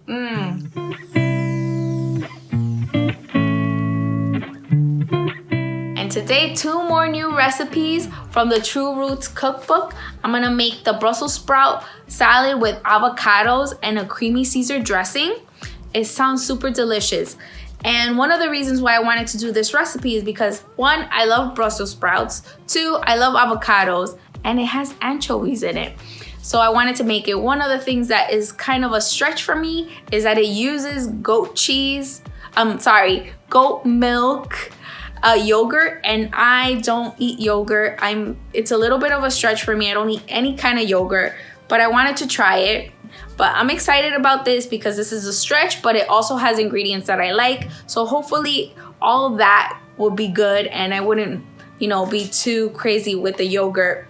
And today, 2 more new recipes from the True Roots cookbook. I'm gonna make the Brussels sprout salad with avocados and a creamy Caesar dressing. It sounds super delicious. And one of the reasons why I wanted to do this recipe is because 1, I love Brussels sprouts. 2, I love avocados, and it has anchovies in it. So I wanted to make it. One of the things that is kind of a stretch for me is that it uses goat milk yogurt, and I don't eat yogurt. It's a little bit of a stretch for me. I don't eat any kind of yogurt, but I wanted to try it. But I'm excited about this because this is a stretch, but it also has ingredients that I like. So hopefully all of that will be good and I wouldn't, be too crazy with the yogurt,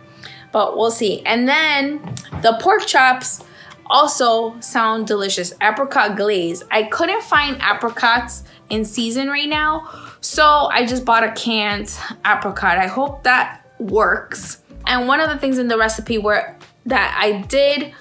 but we'll see. And then the pork chops also sound delicious. Apricot glaze. I couldn't find apricots in season right now, so I just bought a canned apricot. I hope that works. And one of the things in the recipe that I did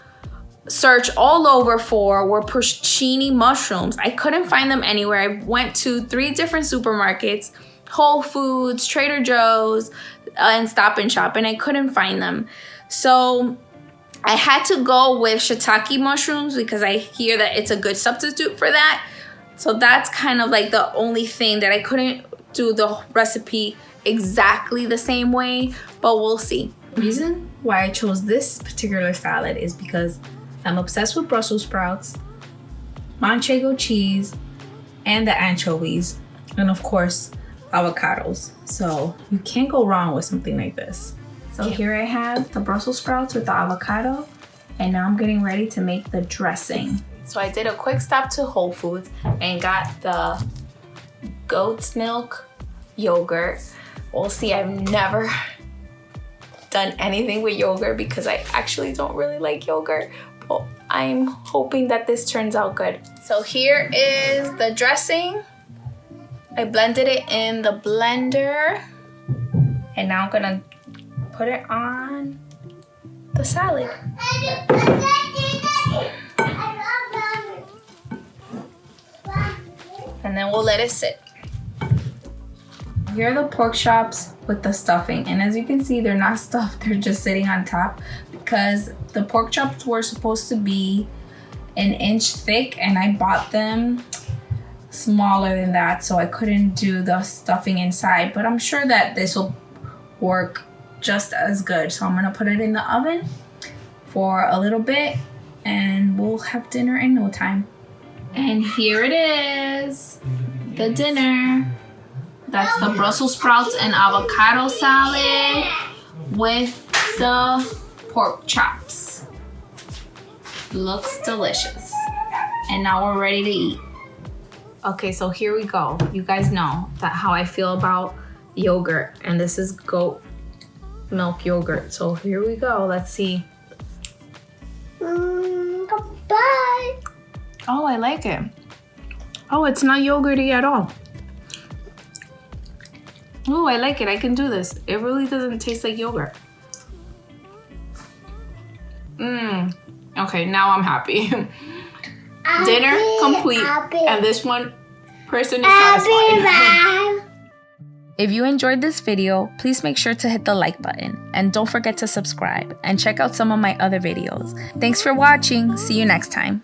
search all over for were porcini mushrooms. I couldn't find them anywhere. I went to 3 different supermarkets, Whole Foods, Trader Joe's, and Stop and Shop, and I couldn't find them. So I had to go with shiitake mushrooms because I hear that it's a good substitute for that. So that's kind of like the only thing that I couldn't do the recipe exactly the same way, but we'll see. The reason why I chose this particular salad is because I'm obsessed with Brussels sprouts, manchego cheese, and the anchovies, and of course, avocados. So you can't go wrong with something like this. So here I have the Brussels sprouts with the avocado, and now I'm getting ready to make the dressing. So I did a quick stop to Whole Foods and got the goat's milk yogurt. We'll see, I've never done anything with yogurt because I actually don't really like yogurt. But I'm hoping that this turns out good. So here is the dressing. I blended it in the blender. And now I'm gonna put it on the salad. And then we'll let it sit. Here are the pork chops with the stuffing. And as you can see, they're not stuffed, they're just sitting on top because the pork chops were supposed to be 1 inch thick and I bought them smaller than that, so I couldn't do the stuffing inside, but I'm sure that this will work just as good. So I'm gonna put it in the oven for a little bit and we'll have dinner in no time. And here it is, the dinner. That's the Brussels sprouts and avocado salad with the pork chops. Looks delicious. And now we're ready to eat. Okay, so here we go. You guys know how I feel about yogurt, and this is goat milk yogurt. So here we go. Let's see. Goodbye. Oh, I like it. Oh, it's not yogurty at all. Oh, I like it. I can do this. It really doesn't taste like yogurt. Okay, now I'm happy. Dinner complete, and this one person is satisfied. If you enjoyed this video, please make sure to hit the like button and don't forget to subscribe and check out some of my other videos. Thanks for watching. See you next time.